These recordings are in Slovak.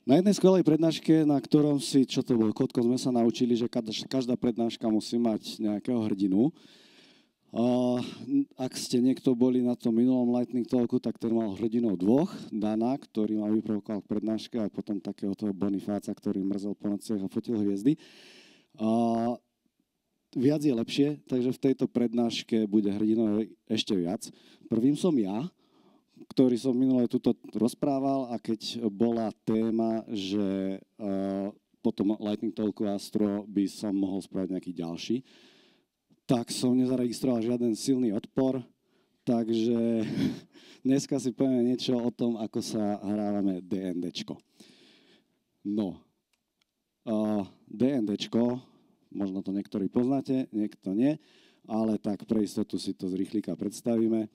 Na jednej skvelej prednáške, na ktorom si, čo to bolo, Kotko, sme sa naučili, že každá prednáška musí mať nejakého hrdinu. Ak ste niekto boli na tom minulom Lightning Talku, tak ten mal hrdinov dvoch. Dana, ktorý ma vyprovokoval k prednáške, a potom takého toho Bonifáca, ktorý mrzel po nociach a fotil hviezdy. Viac je lepšie, takže v tejto prednáške bude hrdinov ešte viac. Prvým som ja, ktorý som minule tuto rozprával, a keď bola téma, že potom Lightning Talku Astro by som mohol spraviť nejaký ďalší, tak som nezaregistroval žiaden silný odpor, takže dneska si povieme niečo o tom, ako sa hrávame D&Dčko. No, D&Dčko, možno to niektorí poznáte, niekto nie, ale tak pre istotu si to z rýchlika predstavíme.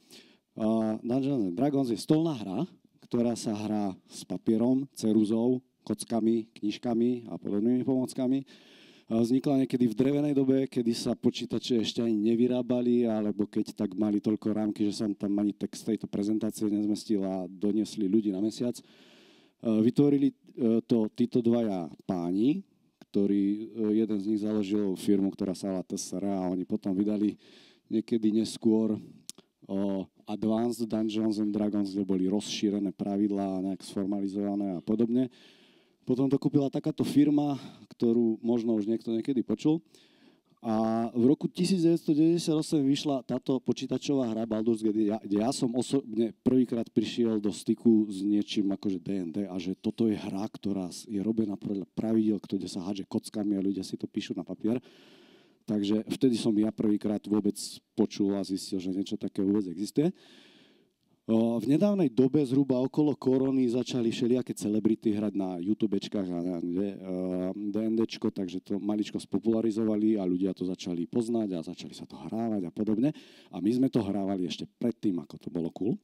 Dungeons and Dragons je stolná hra, ktorá sa hrá s papierom, ceruzou, kockami, knižkami a podobnými pomockami. Vznikla niekedy v drevenej dobe, kedy sa počítače ešte ani nevyrábali, alebo keď tak mali toľko rámky, že sa tam ani text tejto prezentácie nezmestil a doniesli ľudí na mesiac. Vytvorili to títo dvaja páni, ktorý jeden z nich založil firmu, ktorá sa volá TSR, a oni potom vydali niekedy neskôr Advanced Dungeons and Dragons, kde boli rozšírené pravidlá, nejak sformalizované a podobne. Potom to kúpila takáto firma, ktorú možno už niekto niekedy počul. A v roku 1998 vyšla táto počítačová hra Baldur's Gate, kde ja som osobne prvýkrát prišiel do styku s niečím akože D&D, a že toto je hra, ktorá je robená podľa pravidiel, kde sa hádže kockami a ľudia si to píšu na papier. Takže vtedy som ja prvýkrát vôbec počul a zistil, že niečo také vôbec existuje. V nedávnej dobe, zhruba okolo korony, začali všelijaké celebrity hrať na YouTubečkách a D&Dčko, takže to maličko spopularizovali a ľudia to začali poznať a začali sa to hrávať a podobne. A my sme to hrávali ešte predtým, ako to bolo cool.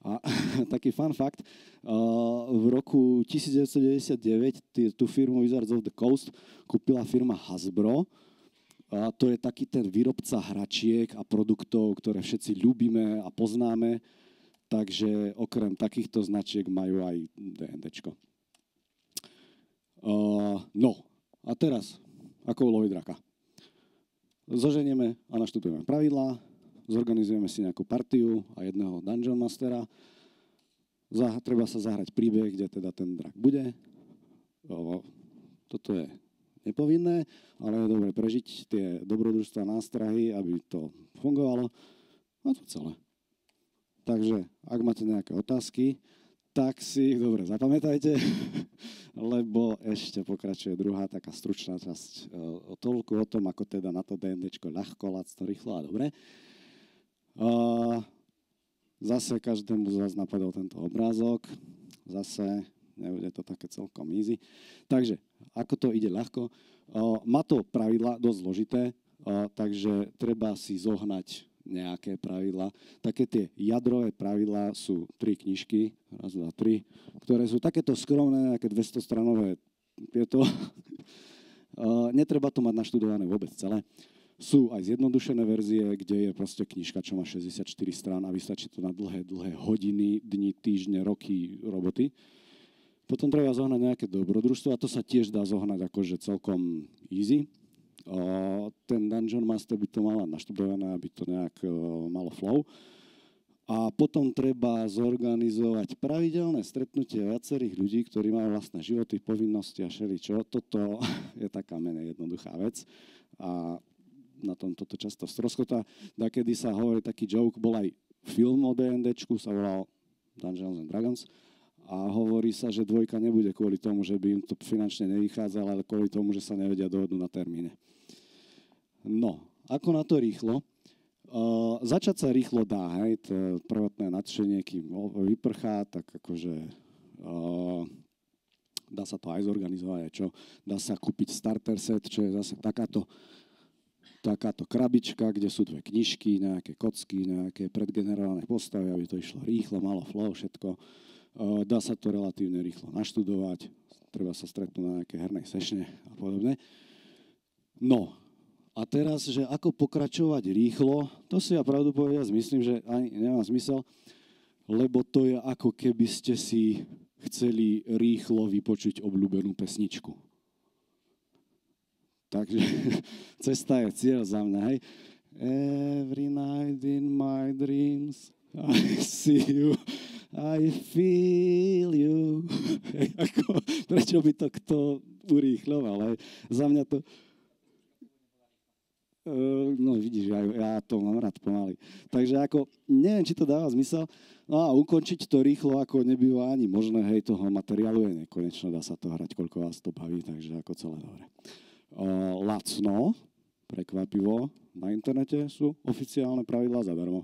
A taký fun fact, v roku 1999 tú firmu Wizards of the Coast kúpila firma Hasbro. A to je taký ten výrobca hračiek a produktov, ktoré všetci ľúbime a poznáme. Takže okrem takýchto značiek majú aj D&Dčko. No, a teraz, ako loviť draka. Zoženieme a naštudujeme pravidlá, zorganizujeme si nejakú partiu a jedného Dungeon Mastera. Treba sa zahrať príbeh, kde teda ten drak bude. Toto je nepovinné, ale je dobre prežiť tie dobrodružstvá nástrahy, aby to fungovalo. A to celé. Takže, ak máte nejaké otázky, tak si ich dobre zapamätajte, lebo ešte pokračuje druhá taká stručná časť toľko o tom, ako teda na to D&Dčko ľahko, lacno, rýchlo a dobre. Zase každému z vás napadol tento obrázok. Zase nebude to také celkom easy. Takže, ako to ide ľahko. Má to pravidla dosť zložité, takže treba si zohnať nejaké pravidlá. Také tie jadrové pravidlá sú 3 knižky, 1, 2, 3, ktoré sú takéto skromné, nejaké 200-stranové. Netreba to mať naštudované vôbec celé. Sú aj zjednodušené verzie, kde je proste knižka, čo má 64 strán a vystačí to na dlhé hodiny, dni, týždne, roky roboty. Potom treba zohnať nejaké dobrodružstvo a to sa tiež dá zohnať akože celkom easy. Ten Dungeon Master by to mal naštudované, aby to nejak malo flow. A potom treba zorganizovať pravidelné stretnutie viacerých ľudí, ktorí majú vlastné životy, povinnosti a všeličo. Toto je taká menej jednoduchá vec a na tom toto často stroskotá. Dakedy sa hovorí taký joke, bol aj film o D&Dčku, sa volal Dungeons and Dragons. A hovorí sa, že dvojka nebude kvôli tomu, že by im to finančne nevychádzalo, ale kvôli tomu, že sa nevedia dohodnúť na termíne. No, ako na to rýchlo? Začať sa rýchlo dá, hej, to prvotné nadšenie, kým vyprchá, tak akože dá sa to aj zorganizovať, čo? Dá sa kúpiť starter set, čo je zase takáto krabička, kde sú 2 knižky, nejaké kocky, nejaké predgenerované postavy, aby to išlo rýchlo, malo flow, všetko. Dá sa to relatívne rýchlo naštudovať, treba sa stretnúť na nejaké hernej sešne a podobne. No, a teraz, že ako pokračovať rýchlo, to si ja pravdu povedať myslím, že ani nemá zmysel, lebo to je ako keby ste si chceli rýchlo vypočuť obľúbenú pesničku. Takže cesta je cieľ za mňa, hej. Every night in my dreams I see you, I feel you. Hej, ako, prečo by to kto urýchľoval, hej. Za mňa to... No vidíš, ja to mám rád pomaly. Takže ako, neviem, či to dáva zmysel. No a ukončiť to rýchlo, ako nebýva ani možné, hej, toho materiálu je nekonečno, dá sa to hrať, koľko vás to baví, takže ako celé dobre. Lacno, prekvapivo, na internete sú oficiálne pravidlá zadarmo.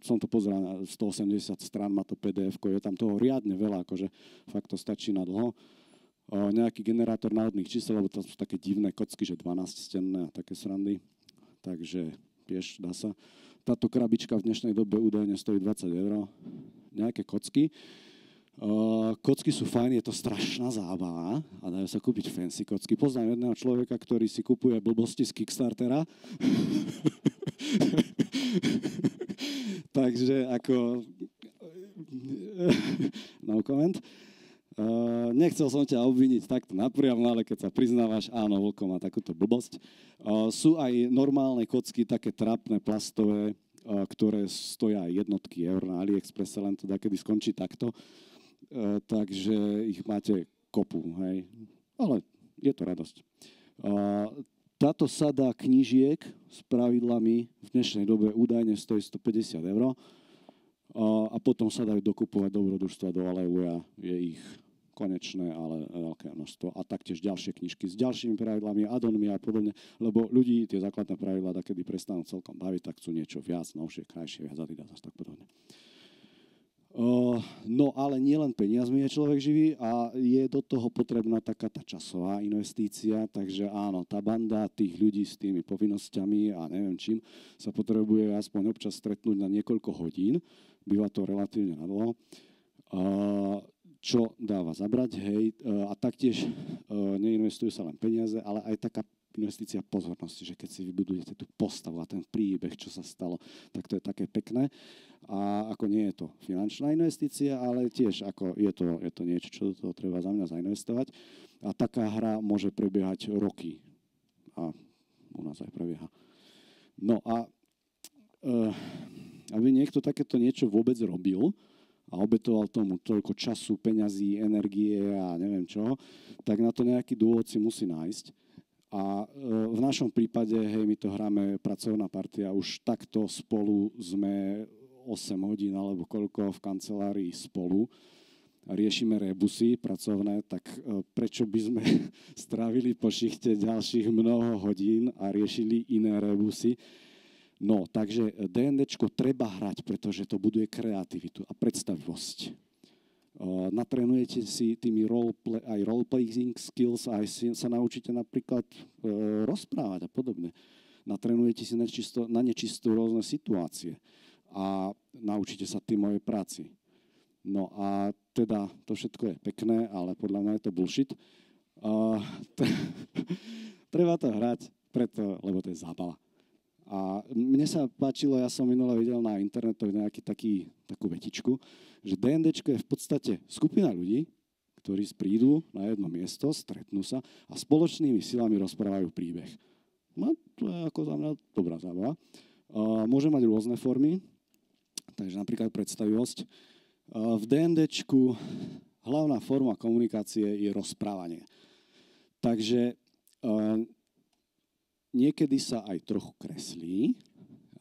Som to pozeral na 180 strán, má to PDF-ko, je tam toho riadne veľa, akože fakt to stačí na dlho. Nejaký generátor náhodných čísel, lebo tam sú také divné kocky, že 12-stenné a také srandy. Takže, vieš, dá sa. Táto krabička v dnešnej dobe údajne stojí 20 €. Nejaké kocky. Kocky sú fajn, je to strašná zábava a dajú sa kúpiť fancy kocky. Poznám jedného človeka, ktorý si kupuje blbosti z Kickstartera. Takže ako... No comment. Nechcel som ťa obviniť takto napriamo, ale keď sa priznávaš, áno, Vlko má takúto blbosť. Sú aj normálne kocky, také trápne, plastové, ktoré stoja jednotky eur na AliExpresse, len teda kedy skončí takto. Takže ich máte kopu, hej. Ale je to radosť. Táto sada knížiek s pravidlami v dnešnej dobe údajne stojí 150 €. A potom sa dajú dokupovať dobrodružstva do Aleluja, je ich konečné, ale veľké množstvo. A taktiež ďalšie knižky s ďalšími pravidlami, addonmi a podobne, lebo ľudí tie základné pravidlá, kedy prestanú celkom baviť, tak chcú niečo viac, novšie, krajšie, viac Adidas a tak podobne. No ale nielen peniazmi je človek živý a je do toho potrebná taká tá časová investícia, takže áno, tá banda tých ľudí s tými povinnosťami a neviem čím sa potrebuje aspoň občas stretnúť na niekoľko hodín, býva to relatívne nadlho, čo dáva zabrať, hej, a taktiež neinvestujú sa len peniaze, ale aj taká investícia pozornosti, že keď si vybudujete tú postavu a ten príbeh, čo sa stalo, tak to je také pekné. A ako nie je to finančná investícia, ale tiež ako je to niečo, čo do toho treba za mňa zainvestovať. A taká hra môže prebiehať roky. A u nás aj prebieha. No a aby niekto takéto niečo vôbec robil a obetoval tomu toľko času, peňazí, energie a neviem čo, tak na to nejaký dôvod si musí nájsť. A v našom prípade, hej, my to hráme pracovná partia, už takto spolu sme 8 hodín alebo koľko v kancelárii spolu a riešime rebusy pracovné, tak prečo by sme strávili po šichte ďalších mnoho hodín a riešili iné rebusy? No, takže D&Dčko treba hrať, pretože to buduje kreativitu a predstavivosť. Natrénujete si tými aj role-playing skills, aj sa naučíte napríklad rozprávať a podobne. Natrénujete si na nečisto rôzne situácie a naučíte sa tímovej práci. No a teda to všetko je pekné, ale podľa mňa je to bullshit. Treba to hrať, lebo to je zábava. A mne sa páčilo, ja som minule videl na internetoch takú vetičku, že D&Dčko je v podstate skupina ľudí, ktorí prídu na jedno miesto, stretnú sa a spoločnými silami rozprávajú príbeh. No, to je ako za mňa dobrá zábava. Môže mať rôzne formy, takže napríklad predstavivosť. V D&Dčku hlavná forma komunikácie je rozprávanie. Takže niekedy sa aj trochu kreslí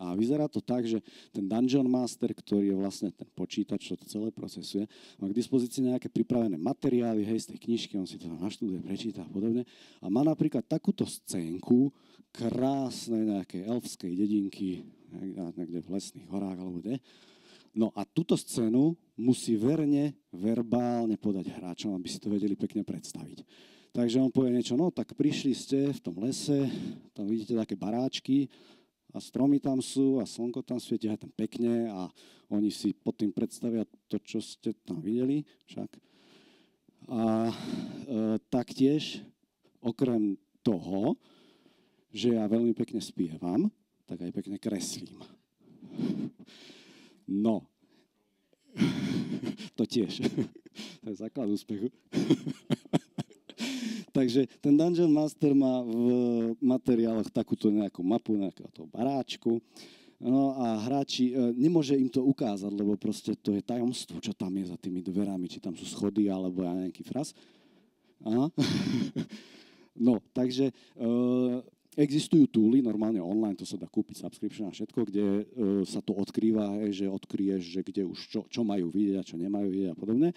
a vyzerá to tak, že ten Dungeon Master, ktorý je vlastne ten počítač, čo to celé procesuje, má k dispozícii nejaké pripravené materiály, hej, z tej knižky, on si to naštuduje, prečíta a podobne. A má napríklad takúto scénku krásnej nejakej elfskej dedinky, niekde v lesných horách alebo kde. No a túto scénu musí verbálne podať hráčom, aby si to vedeli pekne predstaviť. Takže on povie niečo, no tak prišli ste v tom lese, tam vidíte také baráčky a stromy tam sú a slnko tam svieti aj tam pekne a oni si pod tým predstavia to, čo ste tam videli však. A taktiež, okrem toho, že ja veľmi pekne spievam, tak aj pekne kreslím. No, to tiež. To je základ úspechu. Takže ten Dungeon Master má v materiáloch takúto nejakú mapu, nejakého toho baráčku. No a hráči, nemôže im to ukázať, lebo proste to je tajomstvo, čo tam je za tými dverami, či tam sú schody, alebo ja nejaký fras. Aha. No, takže existujú túly, normálne online, to sa dá kúpiť, subscription a všetko, kde sa to odkrýva, že odkryješ, že kde už čo majú vidieť a čo nemajú vidieť a podobne.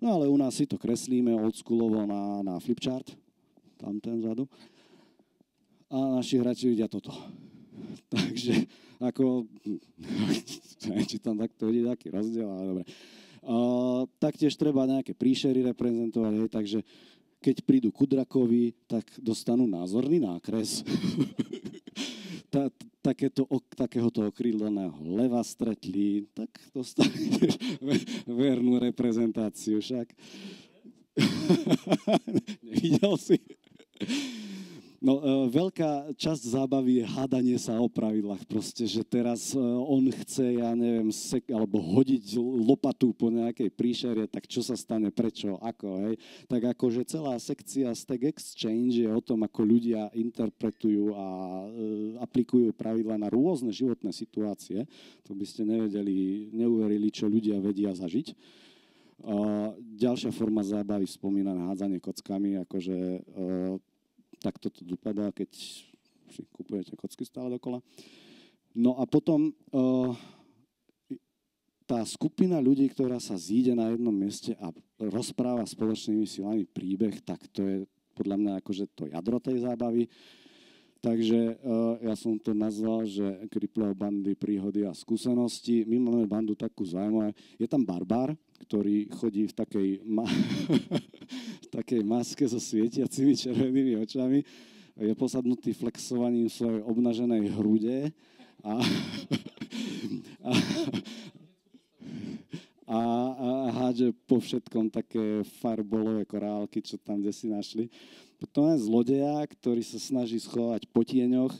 No ale u nás si to kreslíme oldschoolovo na flipchart, tam ten vzadu. A naši hráči vidia toto. Takže ako, či tam takto vidieť aký rozdiel, ale dobre. Taktiež treba nejaké príšery reprezentovať, hej, takže keď prídu ku drakovi, tak dostanú názorný nákres. Takéhoto okrídleného leva stretli, tak dostanete vernú reprezentáciu však. Nevidel si? No, veľká časť zábavy je hádanie sa o pravidlách. Proste, že teraz on chce, ja neviem, alebo hodiť lopatu po nejakej príšere, tak čo sa stane, prečo, ako, hej. Tak akože celá sekcia Stack Exchange je o tom, ako ľudia interpretujú a aplikujú pravidlá na rôzne životné situácie. To by ste neuverili, čo ľudia vedia zažiť. Ďalšia forma zábavy spomína na hádzanie kockami, akože tak toto dopadá, keď si kupujete kocky stále dokola. No a potom tá skupina ľudí, ktorá sa zíde na jednom mieste a rozpráva spoločnými silami príbeh, tak to je podľa mňa akože to jadro tej zábavy. Takže ja som to nazval, že Kriplov bandy, príhody a skúsenosti. My máme bandu takú zaujímavú. Je tam barbár, ktorý chodí v takej maske so svietiacimi červenými očami. Je posadnutý flexovaním svojej obnaženej hrude a hádže po všetkom také fireballové korálky, čo tam kde si našli. Potom je zlodeja, ktorý sa snaží schovať po tieňoch,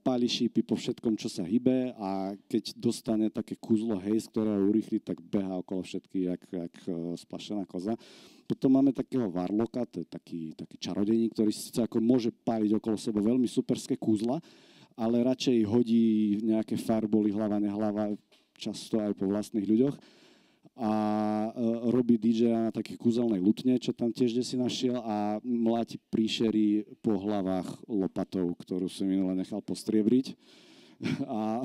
páli šípy po všetkom, čo sa hýbe a keď dostane také kúzlo hejs, ktoré ho urýchli, tak behá okolo všetkých, jak splašená koza. Potom máme takého varloka, to je taký čarodejník, ktorý síce ako môže páliť okolo seba veľmi superské kúzla, ale radšej hodí nejaké firebally hlava nehlava, často aj po vlastných ľuďoch. A robí DJ na takej kúzelnej lutne, čo tam tiež si našiel a mláti príšery po hlavách lopatou, ktorú si minule nechal postriebriť. A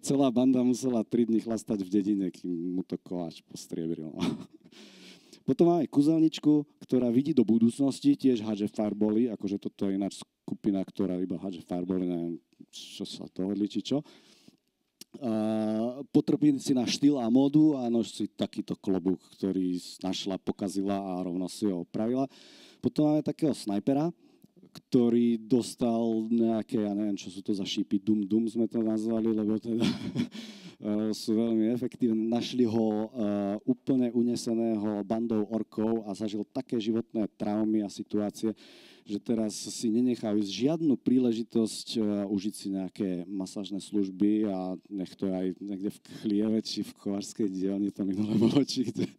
celá banda musela 3 dny chlastať v dedine, kým mu to koláč postriebril. Potom máme kúzelničku, ktorá vidí do budúcnosti, tiež hádže firebally, akože toto je ináč skupina, ktorá iba hádže firebally, neviem, čo sa to hodli, či čo. Potrpí si na štýl a módu a nož si takýto klobúk, ktorý našla, pokazila a rovno si ho opravila. Potom máme takého snajpera, ktorý dostal nejaké, ja neviem, čo sú to za šípy, dum sme to nazvali, lebo teda sú veľmi efektívne. Našli ho úplne uneseného bandou orkov a zažil také životné traumy a situácie, že teraz si nenechajú žiadnu príležitosť užiť si nejaké masážne služby a nech to je aj niekde v chlieve či v kovářskej dielni, to minulé bolo či kde.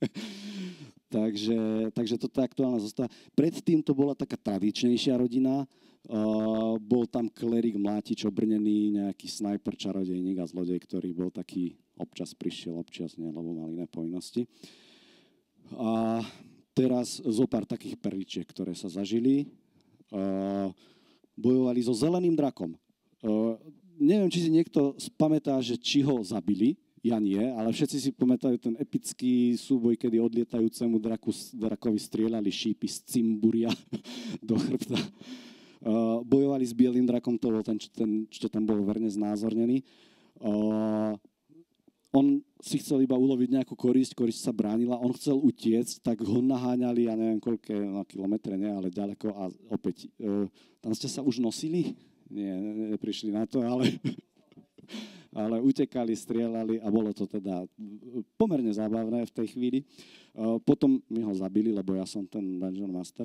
Takže toto je aktuálna zostava. Predtým to bola taká tradičnejšia rodina. Bol tam klerik, mlátič, obrnený, nejaký snajper, čarodejník a zlodej, ktorý bol taký, občas prišiel, občas nie, lebo mal iné povinnosti. A teraz zo pár takých perličiek, ktoré sa zažili. Bojovali so zeleným drakom. Neviem, či si niekto spamätá, že či ho zabili, ja nie, ale všetci si pamätajú ten epický súboj, kedy odlietajúcemu drakovi strieľali šípy z cimburia do chrbta. Bojovali s bielým drakom, to bol ten, čo tam bol verne znázornený. On si chcel iba uloviť nejakú korisť sa bránila, on chcel utiecť, tak ho naháňali, ja neviem koľké, na kilometre, nie, ale ďaleko a opäť, tam ste sa už nosili? Nie, neprišli na to, ale utekali, strieľali a bolo to teda pomerne zábavné v tej chvíli. Potom mi ho zabili, lebo ja som ten Dungeon Master.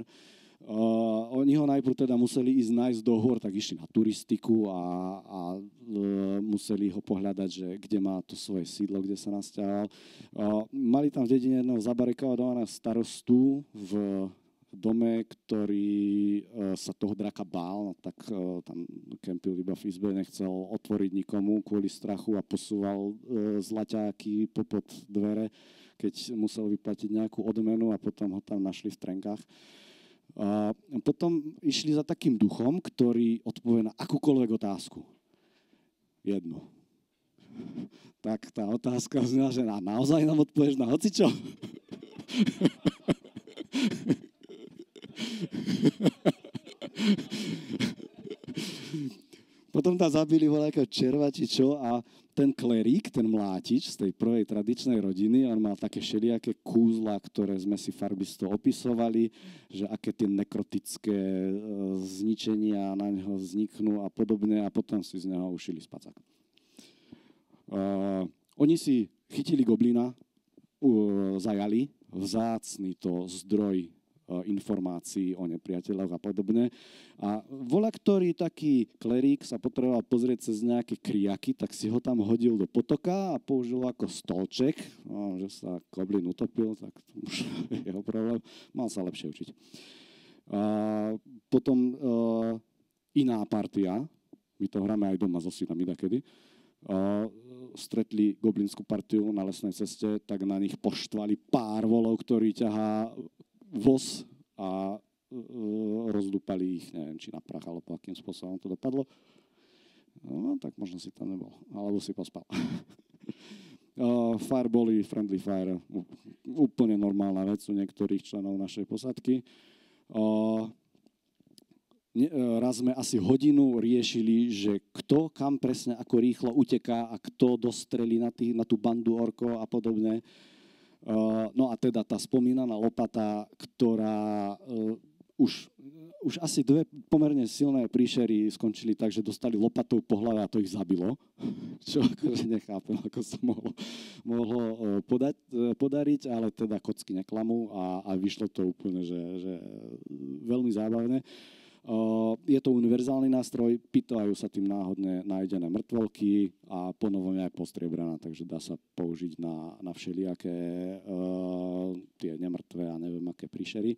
Oni ho najprv teda museli ísť nájsť do hôr, tak išli na turistiku a museli ho pohľadať, že kde má to svoje sídlo, kde sa nasťahoval. Mali tam v dedine jedného zabarikádovaného starostu v dome, ktorý sa toho draka bál, no tak tam kempil iba v izbe, nechcel otvoriť nikomu kvôli strachu a posúval zlaťáky popod dvere, keď musel vyplatiť nejakú odmenu a potom ho tam našli v trenkách. A potom išli za takým duchom, ktorý odpovie na akúkoľvek otázku. Jednu. Tak tá otázka znamená, že naozaj nám odpovieš na hocičo? Potom tam zabili voľakého červačičo a ten klerík, ten mlátič z tej prvej tradičnej rodiny, on mal také všelijaké kúzla, ktoré sme si farbisto opisovali, že aké tie nekrotické zničenia na neho vzniknú a podobne a potom si z neho ušili spacák. Oni si chytili goblina, zajali, vzácny to zdroj informácií o nepriateľoch a podobne. A ktorý taký klerík sa potreboval pozrieť cez nejaké kriaky, tak si ho tam hodil do potoka a použil ako stolček. No, že sa goblin utopil, tak to už je jeho problém. Mal sa lepšie učiť. Potom iná partia, my to hráme aj doma so synami dakedy, stretli goblinskú partiu na lesnej ceste, tak na nich poštvali pár volov, ktorý ťahá voz a rozdúpali ich, neviem, či na prach, alebo akým spôsobom to dopadlo. No, tak možno si tam nebol, alebo si pospal. Firebally, friendly fire, úplne normálna vec u niektorých členov našej posádky. Raz sme asi hodinu riešili, že kto kam presne ako rýchlo uteká a kto dostrelí na tú bandu orkov a podobne. No a teda tá spomínaná lopata, ktorá už asi dve pomerne silné príšery skončili tak, že dostali lopatou po hlave a to ich zabilo. Čo akože nechápem, ako sa mohlo podariť, ale teda kocky neklamú a vyšlo to úplne, že veľmi zábavné. Je to univerzálny nástroj, pýtajú sa tým náhodne nájdené mŕtvolky a ponovom je aj postriebraná, takže dá sa použiť na všelijaké tie nemrtvé a neviem aké príšery.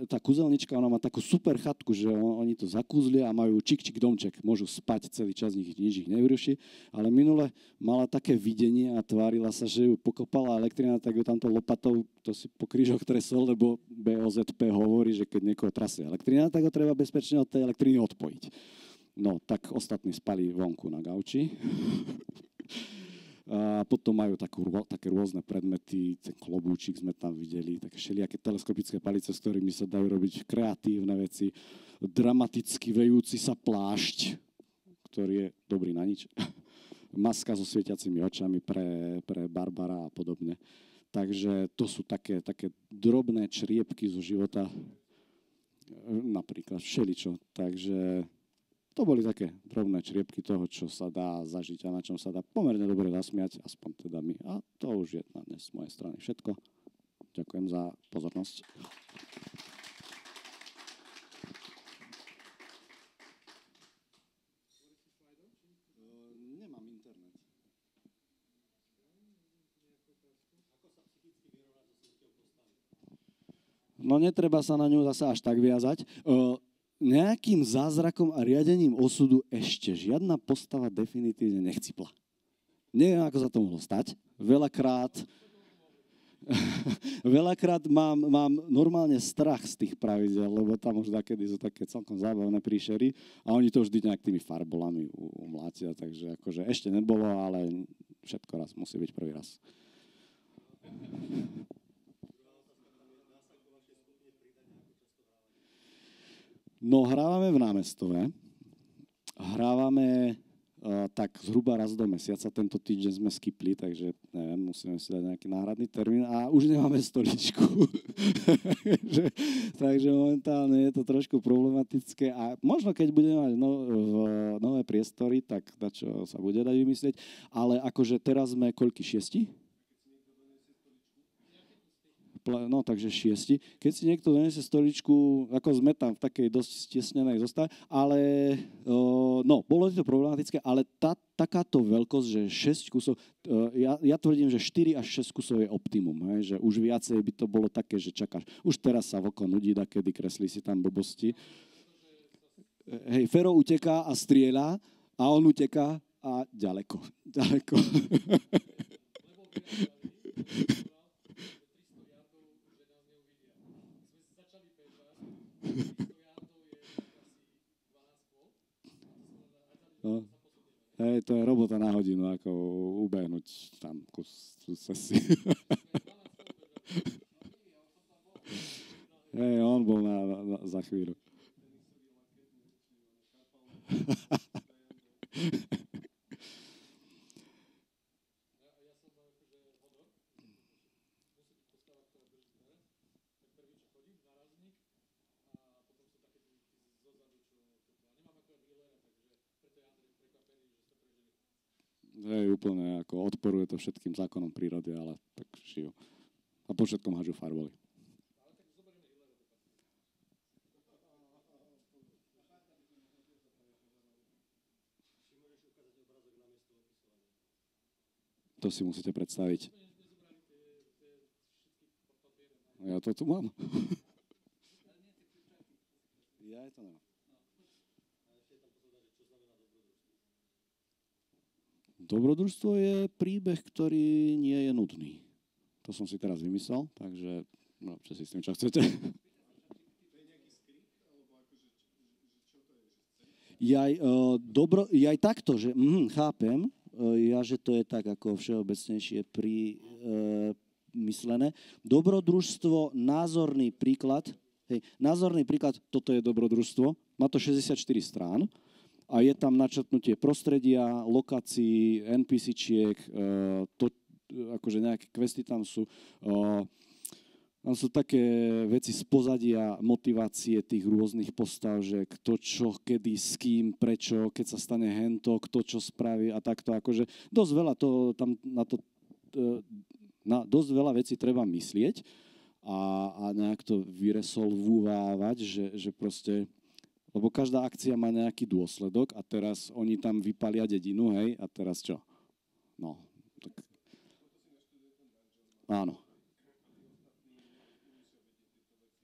Tá kúzelnička, ona má takú super chatku, že oni to zakúzlia a majú čik domček, môžu spať celý čas, nič ich nevyruší, ale minule mala také videnie a tvárila sa, že ju pokopala elektrina, tak ju tamto lopatou, to si po krížoch tresol, lebo BOZP hovorí, že keď niekoho trasie elektrina, tak ho treba bezpečne od tej elektriny odpojiť. No, tak ostatní spali vonku na gauči. A potom majú také rôzne predmety, ten klobúčik sme tam videli, také všelijaké teleskopické palice, s ktorými sa dajú robiť kreatívne veci, dramaticky vejúci sa plášť, ktorý je dobrý na nič, maska so svietiacimi očami pre Barbara a podobne. Takže to sú také drobné čriepky zo života, napríklad všeličo, takže to boli také drobné čriepky toho, čo sa dá zažiť a na čom sa dá pomerne dobre zasmiať, aspoň teda my. A to už je na dnes z mojej strany všetko. Ďakujem za pozornosť. Nemám internet. No netreba sa na ňu zase až tak viazať. Nejakým zázrakom a riadením osudu ešte žiadna postava definitívne nechcipla. Neviem, ako sa to mohlo stať. Veľakrát mám normálne strach z tých pravidel, lebo tam už takedy sú také celkom zábavné príšery a oni to vždy nejak tými farbolami umlátia, takže akože ešte nebolo, ale všetko raz musí byť prvý raz. No, hrávame v námestove. Hrávame tak zhruba raz do mesiaca. Tento týždeň sme skipli, takže neviem, musíme si dať nejaký náhradný termín a už nemáme stoličku. takže momentálne je to trošku problematické a možno keď budeme mať nové priestory, tak na čo sa bude dať vymyslieť. Ale akože teraz sme koľky? 6? no takže 6. Keď si niekto donesie stoličku, ako sme tam v takej dosť stiesnenej zostave, ale no, bolo to problematické, ale takáto veľkosť, že 6 kusov, ja tvrdím, že 4 až 6 kusov je optimum, hej, že už viacej by to bolo také, že čakáš. Už teraz sa voko nudí, kedy kreslí si tam blbosti. Hej, Fero uteká a strieľa a on uteká a ďaleko. No. Hej, to je robota na hodinu, ako ubehnúť tam kus cesty. Hej, on bol za chvíľu. Hej, úplne ako odporuje to všetkým zákonom prírody, ale tak žijú. A po všetkom hážu farboly. To si musíte predstaviť. Ja to tu mám. Ja to nemám. Dobrodružstvo je príbeh, ktorý nie je nudný. To som si teraz vymyslel, takže robte si s tým, čo chcete. Jaj takto, že chápem, že to je tak ako všeobecnejšie myslené. Dobrodružstvo, názorný príklad, toto je dobrodružstvo, má to 64 strán, a je tam načrtnutie prostredia, lokácií, NPC-čiek, akože nejaké questy tam sú. Tam sú také veci z pozadia, motivácie tých rôznych postav, že kto čo, kedy, s kým, prečo, keď sa stane hento, kto čo spraví a takto. Akože dosť veľa dosť veľa vecí treba myslieť a nejak to vyresolvúvávať, že proste. Lebo každá akcia má nejaký dôsledok a teraz oni tam vypalia dedinu, hej, a teraz čo? No, tak. Áno.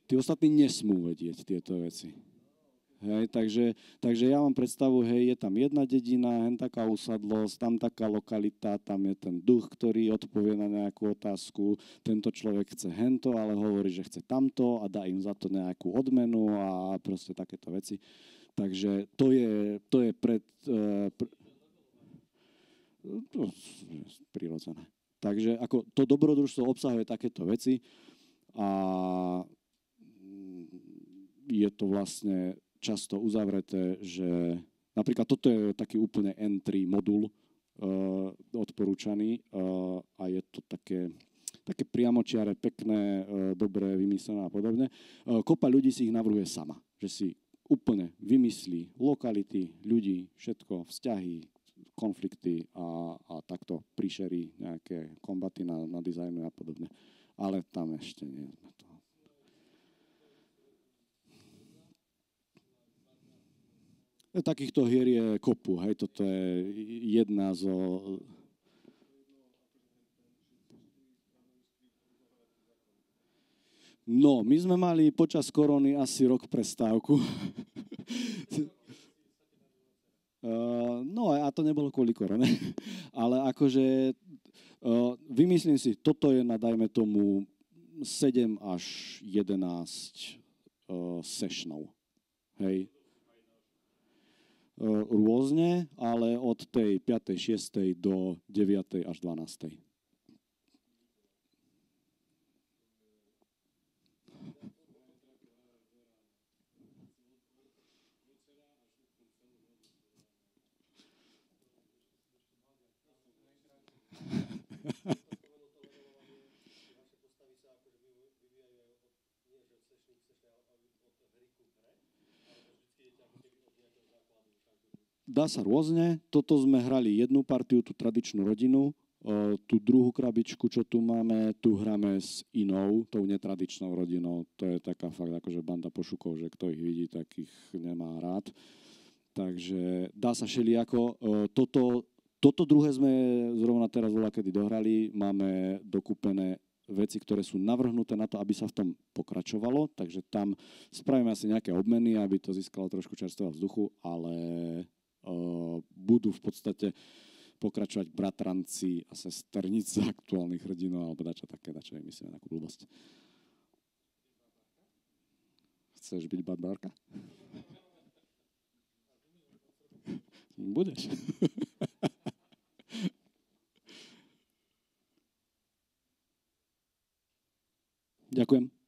Tí ostatní nesmú vedieť tieto veci. Hej, takže ja mám predstavu, hej, je tam jedna dedina, hen taká usadlosť, tam taká lokalita, tam je ten duch, ktorý odpovie na nejakú otázku, tento človek chce hento, ale hovorí, že chce tamto a dá im za to nejakú odmenu a proste takéto veci. Takže to je prirodzené. Takže ako to dobrodružstvo obsahuje takéto veci a je to vlastne často uzavreté, že napríklad toto je taký úplne entry modul odporúčaný a je to také priamočiare, pekné, dobre vymyslené a podobne. Kopa ľudí si ich navrhuje sama, že si úplne vymyslí lokality, ľudí, všetko, vzťahy, konflikty a takto príšerí nejaké kombaty na dizajnu a podobne. Ale tam ešte nie sme to. Takýchto hier je kopu, hej, toto je jedna zo... No, my sme mali počas korony asi rok prestávku. No a to nebolo kvôli korone, ale akože vymyslím si, toto je na, dajme tomu, 7 až 11 sessionov, hej. Rôzne, ale od tej 5., 6. do 9. až 12. Dá sa rôzne. Toto sme hrali jednu partiu, tú tradičnú rodinu. Tú druhú krabičku, čo tu máme, tu hráme s inou, tou netradičnou rodinou. To je taká fakt akože banda pošukov, že kto ich vidí, tak ich nemá rád. Takže dá sa všelijako. Toto druhé sme zrovna teraz voľakedy dohrali. Máme dokúpené veci, ktoré sú navrhnuté na to, aby sa v tom pokračovalo. Takže tam spravíme asi nejaké obmeny, aby to získalo trošku čerstvého vzduchu, ale budú v podstate pokračovať bratranci a sesternice aktuálnych hrdinov, alebo dačo také, dačo vymyslíme takú blbosť. Chceš byť barbárka? Budeš. Ďakujem.